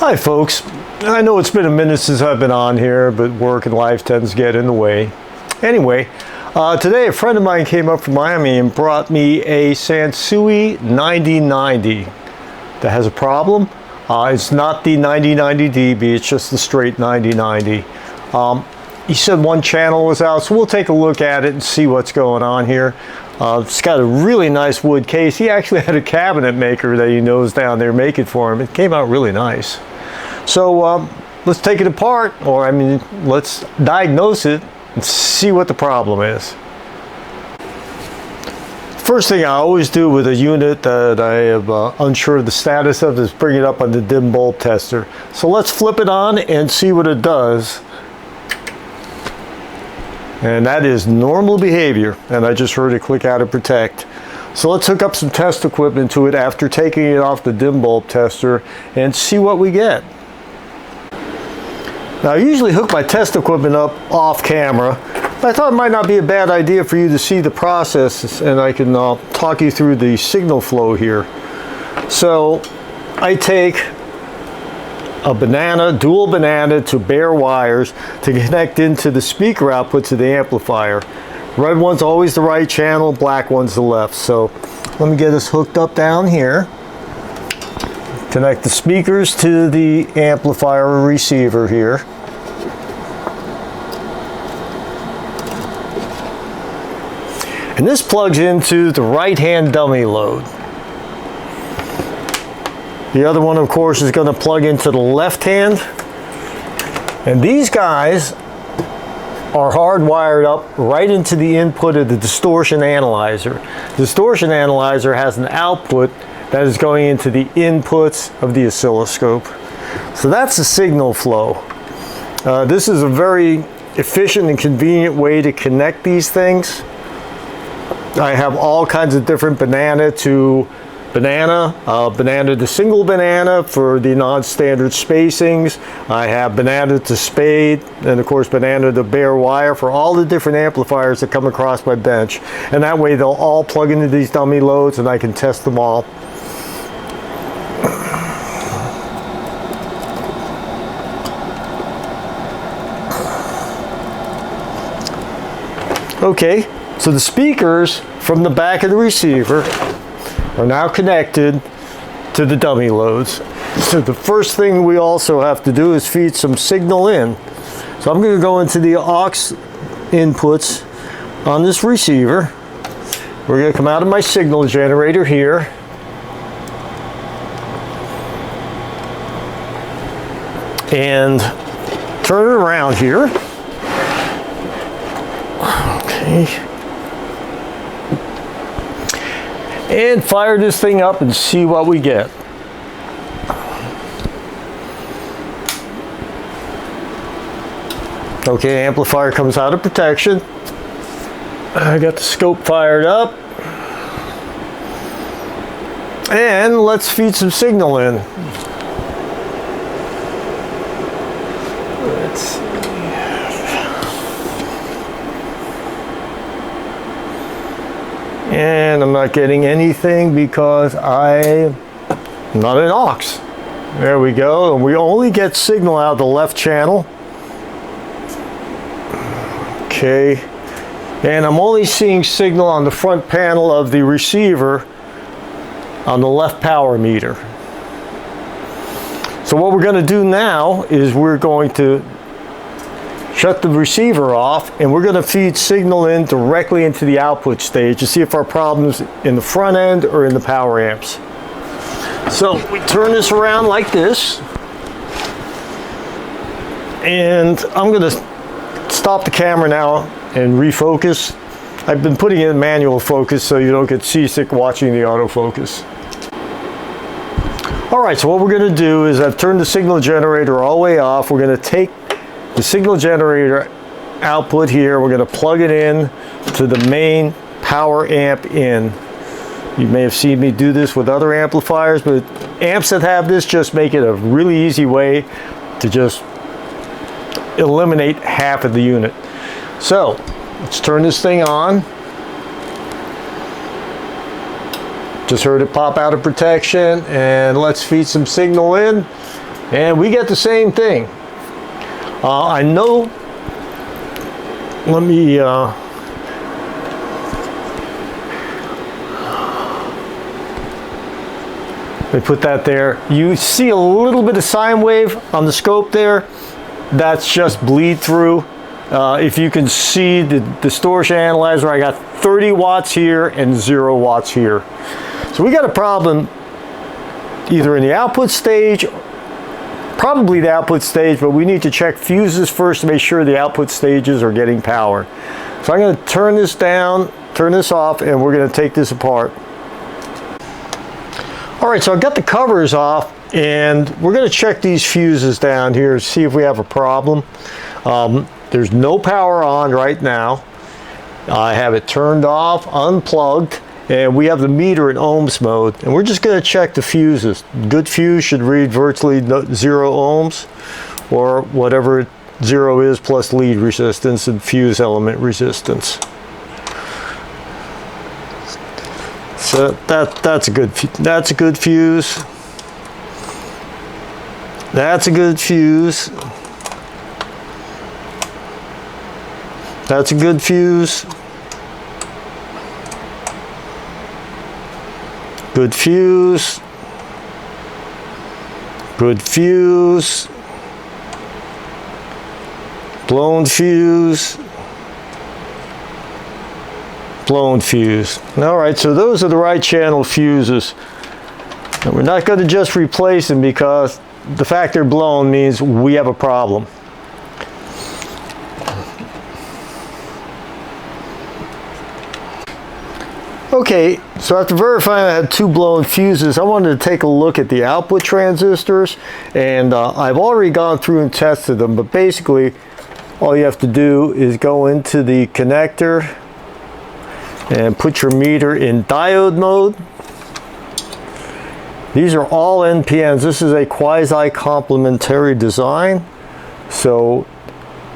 Hi folks, I know it's been a minute since I've been on here, but work and life tends to get in the way. Anyway, today a friend of mine came up from Miami and brought me a Sansui 9090 that has a problem. It's not the 9090 DB, it's just the straight 9090. He said one channel was out, so we'll take a look at it and see what's going on here. It's got a really nice wood case. He actually had a cabinet maker that he knows down there make it for him. It came out really nice. So let's take it apart, or let's diagnose it and see what the problem is. First thing I always do with a unit that I am unsure of the status of is bring it up on the dim bulb tester. So let's flip it on and see what it does. And that is normal behavior, and I just heard it click out of protect. So let's hook up some test equipment to it after taking it off the dim bulb tester and see what we get. Now I usually hook my test equipment up off camera, but I thought it might not be a bad idea for you to see the process, and I can talk you through the signal flow here. So I take a dual banana to bare wires to connect into the speaker output to the amplifier. Red one's always the right channel, black one's the left. So let me get this hooked up down here. Connect the speakers to the amplifier receiver here. And this plugs into the right-hand dummy load. The other one, of course, is going to plug into the left hand. And these guys are hardwired up right into the input of the distortion analyzer. The distortion analyzer has an output that is going into the inputs of the oscilloscope. So that's the signal flow. This is a very efficient and convenient way to connect these things. I have all kinds of different banana to single banana for the non-standard spacings. I have banana to spade, and of course banana to bare wire for all the different amplifiers that come across my bench. And that way they'll all plug into these dummy loads and I can test them all. Okay, so the speakers from the back of the receiver are now connected to the dummy loads. So the first thing we also have to do is feed some signal in. So I'm going to go into the aux inputs on this receiver. We're going to come out of my signal generator here. And turn it around here. Okay. And fire this thing up and see what we get. Okay, amplifier comes out of protection. I got the scope fired up. And let's feed some signal in. Let's see. And I'm not getting anything because I'm not an aux. There we go. And we only get signal out of the left channel. Okay. And I'm only seeing signal on the front panel of the receiver on the left power meter. So what we're going to do now is we're going to shut the receiver off, and we're going to feed signal in directly into the output stage to see if our problem's in the front end or in the power amps. So we turn this around like this, and I'm going to stop the camera now and refocus. I've been putting it in manual focus so you don't get seasick watching the autofocus. Alright, so what we're going to do is I've turned the signal generator all the way off. We're going to take the signal generator output here, we're going to plug it in to the main power amp in. You may have seen me do this with other amplifiers, but amps that have this just make it a really easy way to just eliminate half of the unit. So let's turn this thing on. Just heard it pop out of protection, and let's feed some signal in and we get the same thing. I know, let me put that there. You see a little bit of sine wave on the scope there. That's just bleed through. If you can see the distortion analyzer, I got 30 watts here and 0 watts here. So we got a problem either in the output stage, probably the output stage, but we need to check fuses first to make sure the output stages are getting power. So I'm going to turn this down, turn this off, and we're going to take this apart. All right, so I've got the covers off, and we're going to check these fuses down here, see if we have a problem. There's no power on right now. I have it turned off, unplugged, and we have the meter in ohms mode, and we're just going to check the fuses. Good fuse should read virtually 0 ohms, or whatever 0 is plus lead resistance and fuse element resistance. So that's a good fuse. That's a good fuse. That's a good fuse. That's a good fuse. Good fuse. Good fuse. Blown fuse. Blown fuse. All right, so those are the right channel fuses. And we're not going to just replace them because the fact they're blown means we have a problem. Okay, so after verifying I had 2 blown fuses, I wanted to take a look at the output transistors, and I've already gone through and tested them, but basically all you have to do is go into the connector and put your meter in diode mode. These are all NPNs. This is a quasi-complementary design. So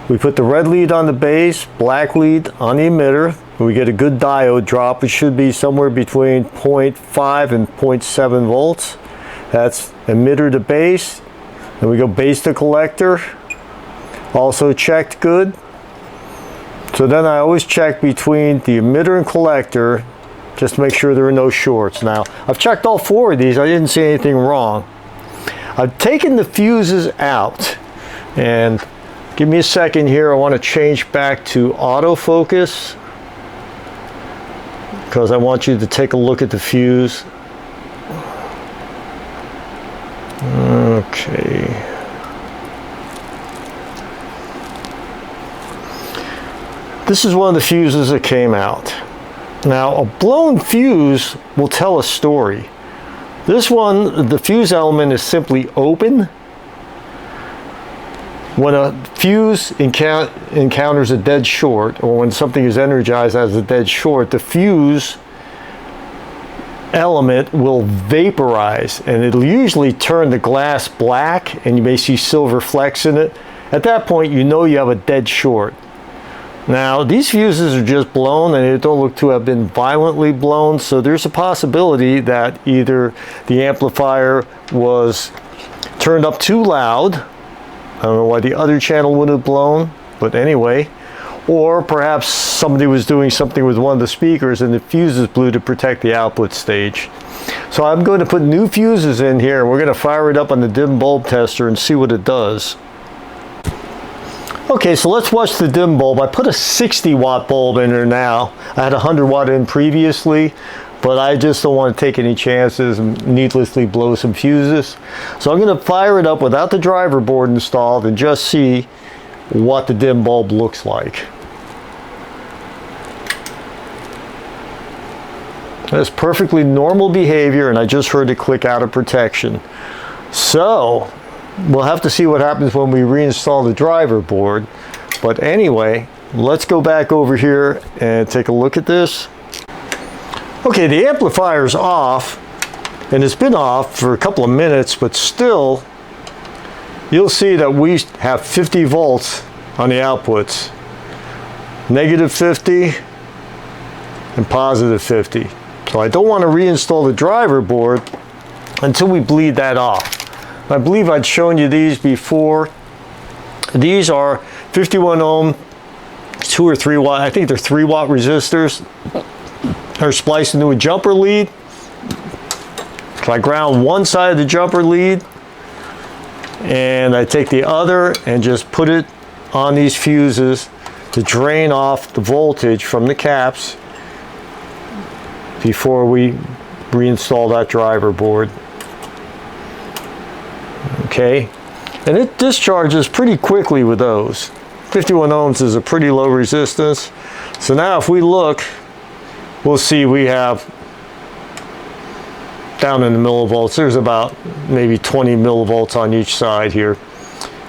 we put the red lead on the base, black lead on the emitter. We get a good diode drop. It should be somewhere between 0.5 and 0.7 volts. That's emitter to base. Then we go base to collector. Also checked good. So then I always check between the emitter and collector just to make sure there are no shorts. Now, I've checked all 4 of these. I didn't see anything wrong. I've taken the fuses out, and give me a second here. I want to change back to autofocus because I want you to take a look at the fuse. Okay. This is one of the fuses that came out. Now, a blown fuse will tell a story. This one, the fuse element is simply open. When a fuse encounters a dead short, or when something is energized as a dead short, the fuse element will vaporize, and it'll usually turn the glass black, and you may see silver flecks in it. At that point, you know you have a dead short. Now, these fuses are just blown, and they don't look to have been violently blown, so there's a possibility that either the amplifier was turned up too loud. I don't know why the other channel would have blown, but anyway. Or perhaps somebody was doing something with one of the speakers and the fuses blew to protect the output stage. So I'm going to put new fuses in here, and we're going to fire it up on the dim bulb tester and see what it does. Okay, so let's watch the dim bulb. I put a 60 watt bulb in there now. I had a 100 watt in previously, but I just don't want to take any chances and needlessly blow some fuses. So I'm going to fire it up without the driver board installed and just see what the dim bulb looks like. That's perfectly normal behavior, and I just heard it click out of protection. So we'll have to see what happens when we reinstall the driver board. But anyway, let's go back over here and take a look at this. Okay, the amplifier's off, and it's been off for a couple of minutes, but still, you'll see that we have 50 volts on the outputs. Negative 50 and positive 50. So I don't want to reinstall the driver board until we bleed that off. I believe I'd shown you these before. These are 51 ohm, 2 or 3 watt, I think they're 3 watt resistors. They're spliced into a jumper lead. So I ground one side of the jumper lead, and I take the other and just put it on these fuses to drain off the voltage from the caps before we reinstall that driver board. Okay, and it discharges pretty quickly with those. 51 ohms is a pretty low resistance. So now if we look, we'll see we have down in the millivolts, there's about maybe 20 millivolts on each side here.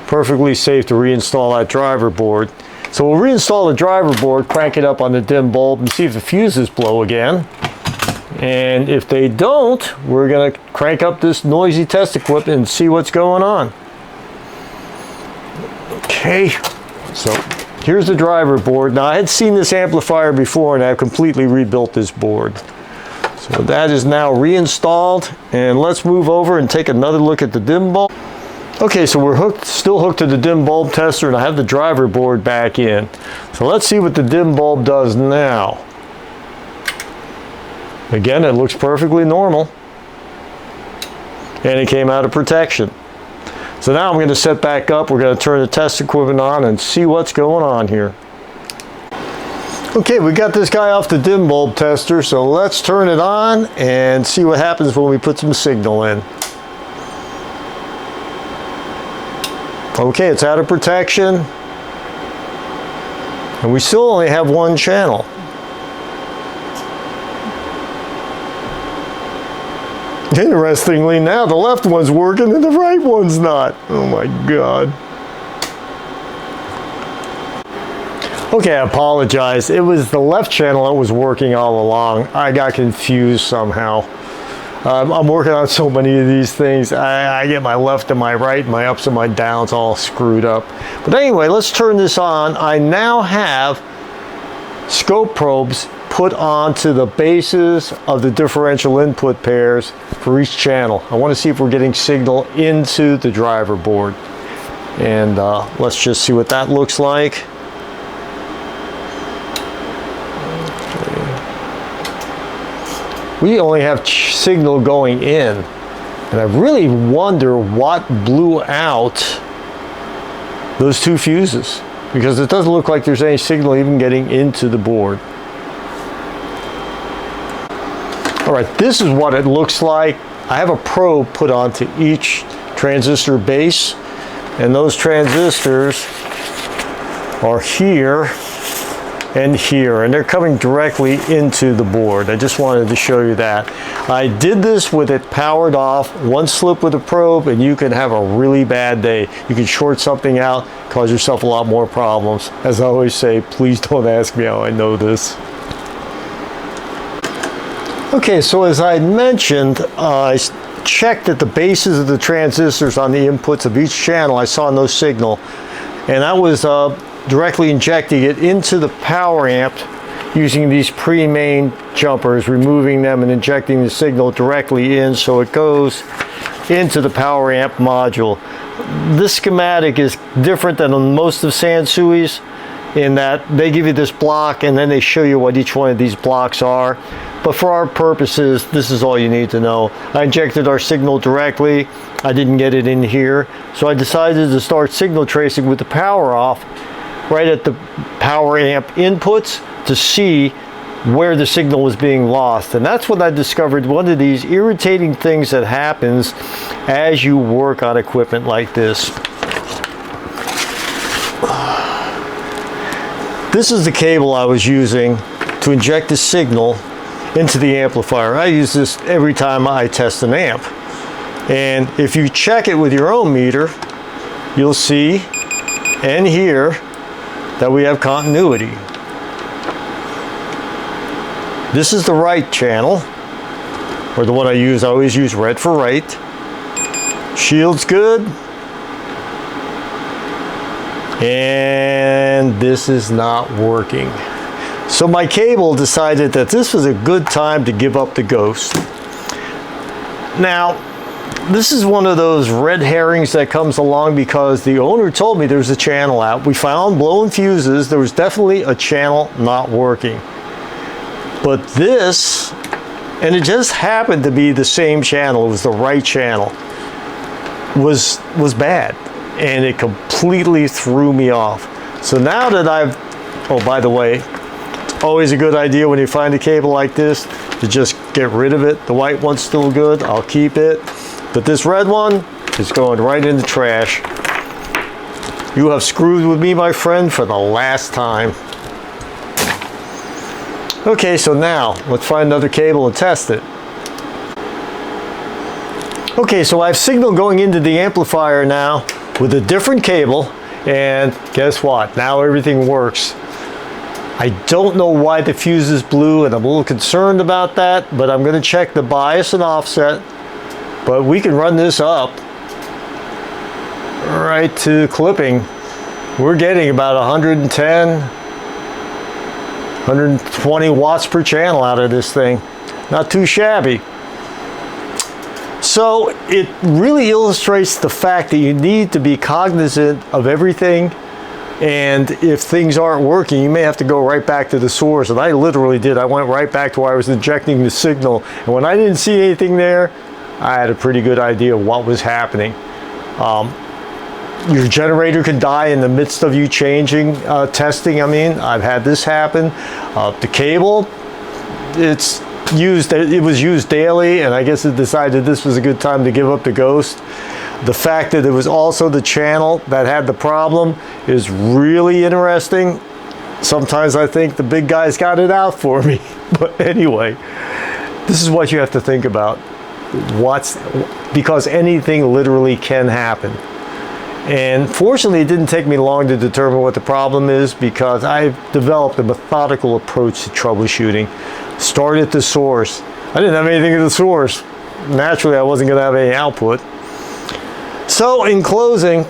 Perfectly safe to reinstall that driver board. So we'll reinstall the driver board, crank it up on the dim bulb, and see if the fuses blow again. And if they don't, we're going to crank up this noisy test equipment and see what's going on. Okay, so here's the driver board. Now I had seen this amplifier before and I've completely rebuilt this board. So that is now reinstalled, and let's move over and take another look at the dim bulb. Okay, so we're still hooked to the dim bulb tester, and I have the driver board back in. So let's see what the dim bulb does now. Again, it looks perfectly normal, and it came out of protection. So now I'm going to set back up. We're going to turn the test equipment on and see what's going on here. Okay, we got this guy off the dim bulb tester, so let's turn it on and see what happens when we put some signal in. Okay, it's out of protection, and we still only have one channel. Interestingly, now the left one's working and the right one's not. Oh my God. Okay, I apologize. It was the left channel that was working all along. I got confused somehow. I'm working on so many of these things. I get my left and my right, my ups and my downs all screwed up. But anyway, let's turn this on. I now have scope probes put onto the bases of the differential input pairs for each channel. I want to see if we're getting signal into the driver board. And let's just see what that looks like. We only have signal going in, and I really wonder what blew out those two fuses, because it doesn't look like there's any signal even getting into the board. All right, this is what it looks like. I have a probe put onto each transistor base, and those transistors are here and here, and they're coming directly into the board. I just wanted to show you that. I did this with it powered off, one slip with a probe, and you can have a really bad day. You can short something out, cause yourself a lot more problems. As I always say, please don't ask me how I know this. Okay, so as I mentioned, I checked at the bases of the transistors on the inputs of each channel. I saw no signal, and I was directly injecting it into the power amp using these pre-main jumpers, removing them and injecting the signal directly in so it goes into the power amp module. This schematic is different than on most of Sansui's in that they give you this block and then they show you what each one of these blocks are. But for our purposes, this is all you need to know. I injected our signal directly. I didn't get it in here, so I decided to start signal tracing with the power off right at the power amp inputs to see where the signal was being lost. And that's when I discovered one of these irritating things that happens as you work on equipment like this. This is the cable I was using to inject the signal into the amplifier. I use this every time I test an amp. And if you check it with your own meter, you'll see and hear that we have continuity. This is the right channel, or the one I use. I always use red for right. Shield's good. And this is not working. So my cable decided that this was a good time to give up the ghost. Now, this is one of those red herrings that comes along because the owner told me there's a channel out. We found blowing fuses. There was definitely a channel not working. But this, and it just happened to be the same channel, it was the right channel, was bad. And it completely threw me off. So now that oh, by the way, it's always a good idea when you find a cable like this to just get rid of it. The white one's still good, I'll keep it. But this red one is going right in the trash. You have screwed with me, my friend, for the last time. Okay, so now let's find another cable and test it. Okay, so I have signal going into the amplifier now with a different cable, and guess what? Now everything works. I don't know why the fuses blew, and I'm a little concerned about that, but I'm going to check the bias and offset. But we can run this up right to clipping. We're getting about 110, 120 watts per channel out of this thing. Not too shabby. So it really illustrates the fact that you need to be cognizant of everything, and if things aren't working, you may have to go right back to the source. And I literally did. I went right back to where I was injecting the signal, and when I didn't see anything there, I had a pretty good idea of what was happening. Your generator can die in the midst of you changing, testing. I mean, I've had this happen. The cable, it was used daily, and I guess it decided this was a good time to give up the ghost. The fact that it was also the channel that had the problem is really interesting. Sometimes I think the big guys got it out for me. But anyway, this is what you have to think about. Because anything literally can happen. And fortunately, it didn't take me long to determine what the problem is, because I've developed a methodical approach to troubleshooting. Start at the source. I didn't have anything at the source. Naturally, I wasn't going to have any output. So in closing,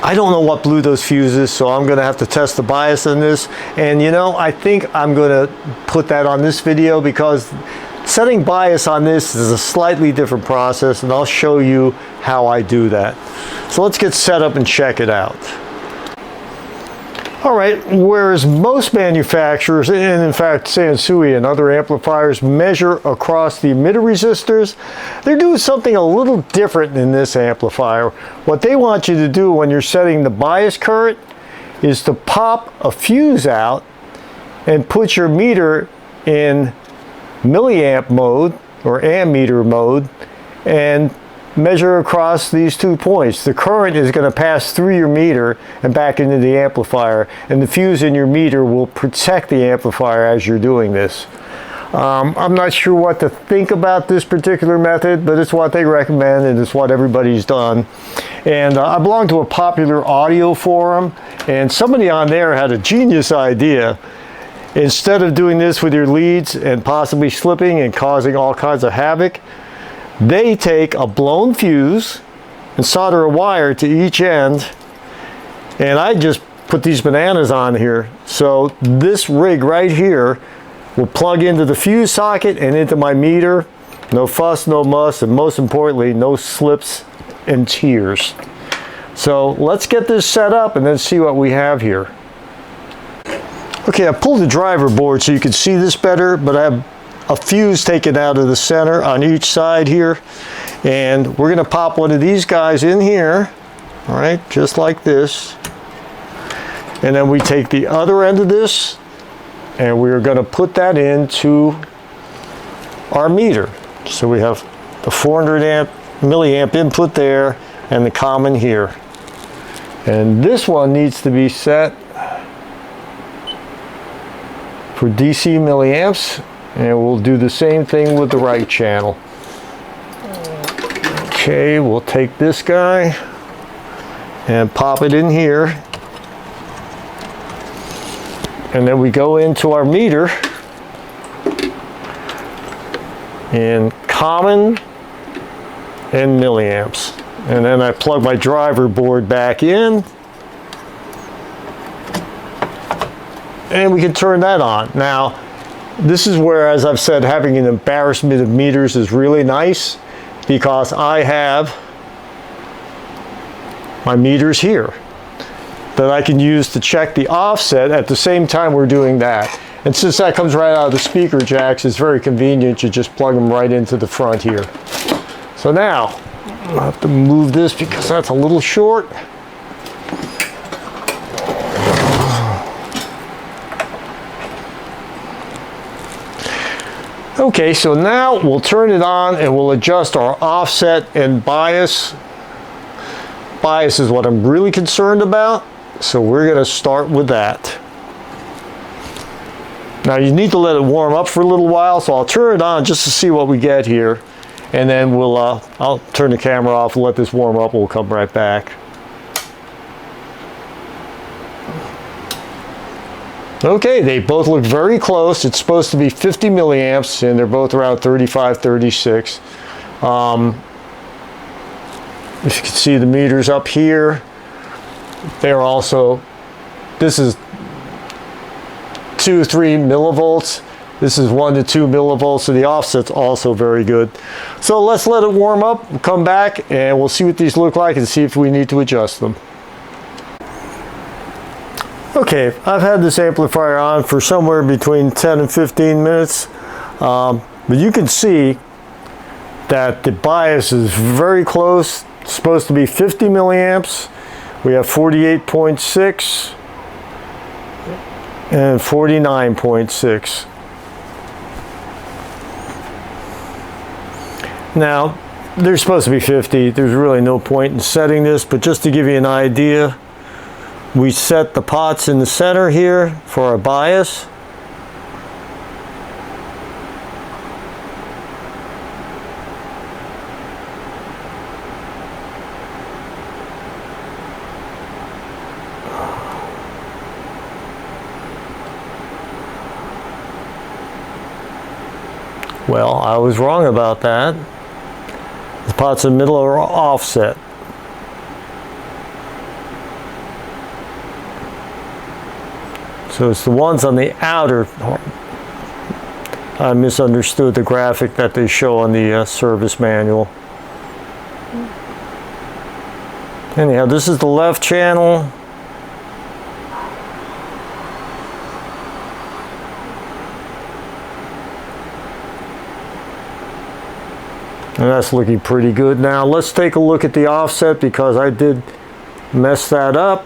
I don't know what blew those fuses, so I'm going to have to test the bias in this. And you know, I think I'm going to put that on this video, because setting bias on this is a slightly different process, and I'll show you how I do that. So let's get set up and check it out. All right, whereas most manufacturers, and in fact Sansui and other amplifiers, measure across the emitter resistors, they're doing something a little different in this amplifier. What they want you to do when you're setting the bias current is to pop a fuse out and put your meter in milliamp mode or ammeter mode and measure across these 2 points. The current is going to pass through your meter and back into the amplifier, and the fuse in your meter will protect the amplifier as you're doing this. I'm not sure what to think about this particular method, but it's what they recommend, and it's what everybody's done. And I belong to a popular audio forum, and somebody on there had a genius idea. Instead of doing this with your leads and possibly slipping and causing all kinds of havoc, they take a blown fuse and solder a wire to each end, and I just put these bananas on here. So this rig right here will plug into the fuse socket and into my meter. No fuss, no muss, and most importantly, no slips and tears. So let's get this set up and then see what we have here. Okay, I pulled the driver board so you can see this better, but I have a fuse taken out of the center on each side here, and we're going to pop one of these guys in here, all right, just like this, and then we take the other end of this and we're going to put that into our meter. So we have the 400 milliamp input there and the common here, and this one needs to be set for DC milliamps. And we'll do the same thing with the right channel. Okay, we'll take this guy and pop it in here. And then we go into our meter in common and milliamps. And then I plug my driver board back in. And we can turn that on. Now, This is where, as I've said, having an embarrassment of meters is really nice, because I have my meters here that I can use to check the offset at the same time we're doing that. And since that comes right out of the speaker jacks, it's very convenient. You just plug them right into the front here. So now, I'll have to move this because that's a little short. Okay, so now we'll turn it on and we'll adjust our offset and bias. Bias is what I'm really concerned about, so we're going to start with that. Now you need to let it warm up for a little while, so I'll turn it on just to see what we get here, and then I'll turn the camera off, let this warm up, we'll come right back. Okay, they both look very close. It's supposed to be 50 milliamps, and they're both around 35, 36. If you can see the meters up here, they're also, this is 2 to 3 millivolts. This is 1 to 2 millivolts, so the offset's also very good. So let's let it warm up, we'll come back, and we'll see what these look like and see if we need to adjust them. Okay, I've had this amplifier on for somewhere between 10 and 15 minutes, but you can see that the bias is very close. It's supposed to be 50 milliamps. We have 48.6 and 49.6. Now, they're supposed to be 50. There's really no point in setting this, but just to give you an idea, we set the pots in the center here for our bias. Well, I was wrong about that. The pots in the middle are offset. So it's the ones on the outer. I misunderstood the graphic that they show on the service manual. Anyhow, this is the left channel. And that's looking pretty good. Now let's take a look at the offset, because I did mess that up.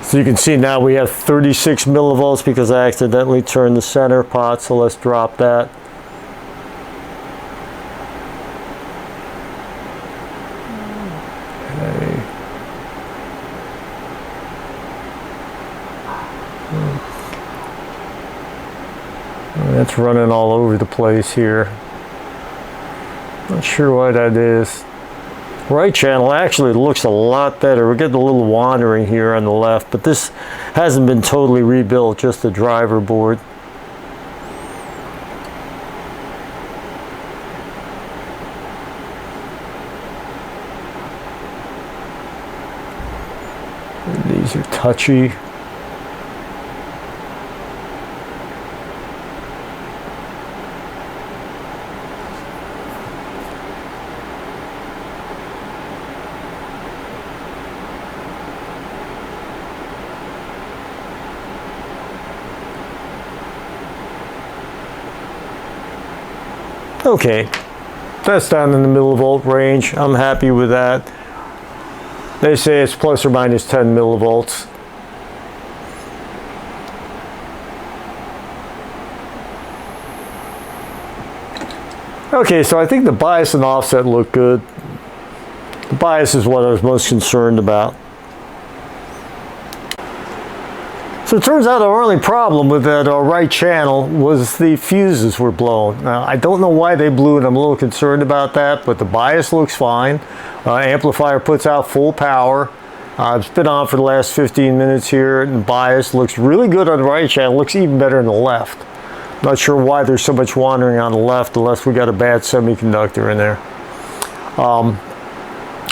So you can see now we have 36 millivolts because I accidentally turned the center pot, so let's drop that. Okay. That's running all over the place here. Not sure why that is. Right channel actually looks a lot better. We're getting a little wandering here on the left, but this hasn't been totally rebuilt, just the driver board. These are touchy. Okay, that's down in the millivolt range. I'm happy with that. They say it's plus or minus 10 millivolts. Okay, so I think the bias and offset look good. The bias is what I was most concerned about. So it turns out our only problem with that right channel was the fuses were blown. Now, I don't know why they blew, and I'm a little concerned about that, but the bias looks fine. Amplifier puts out full power. It's been on for the last 15 minutes here, and the bias looks really good on the right channel. Looks even better on the left. Not sure why there's so much wandering on the left, unless we got a bad semiconductor in there.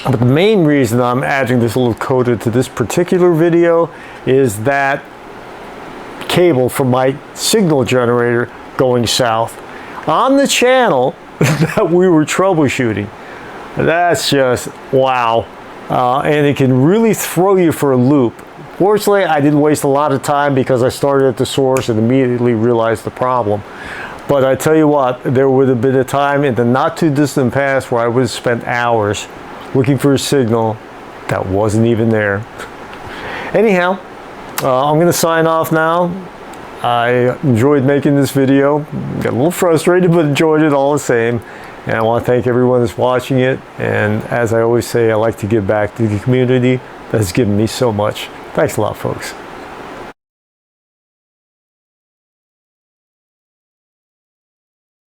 But the main reason I'm adding this little coda to this particular video is that cable from my signal generator going south on the channel that we were troubleshooting. That's just wow. And it can really throw you for a loop. Fortunately, I didn't waste a lot of time because I started at the source and immediately realized the problem. But I tell you what, there would have been a time in the not too distant past where I would have spent hours looking for a signal that wasn't even there. Anyhow, I'm going to sign off now. I enjoyed making this video. Got a little frustrated, but enjoyed it all the same. And I want to thank everyone that's watching it. And as I always say, I like to give back to the community that's given me so much. Thanks a lot, folks.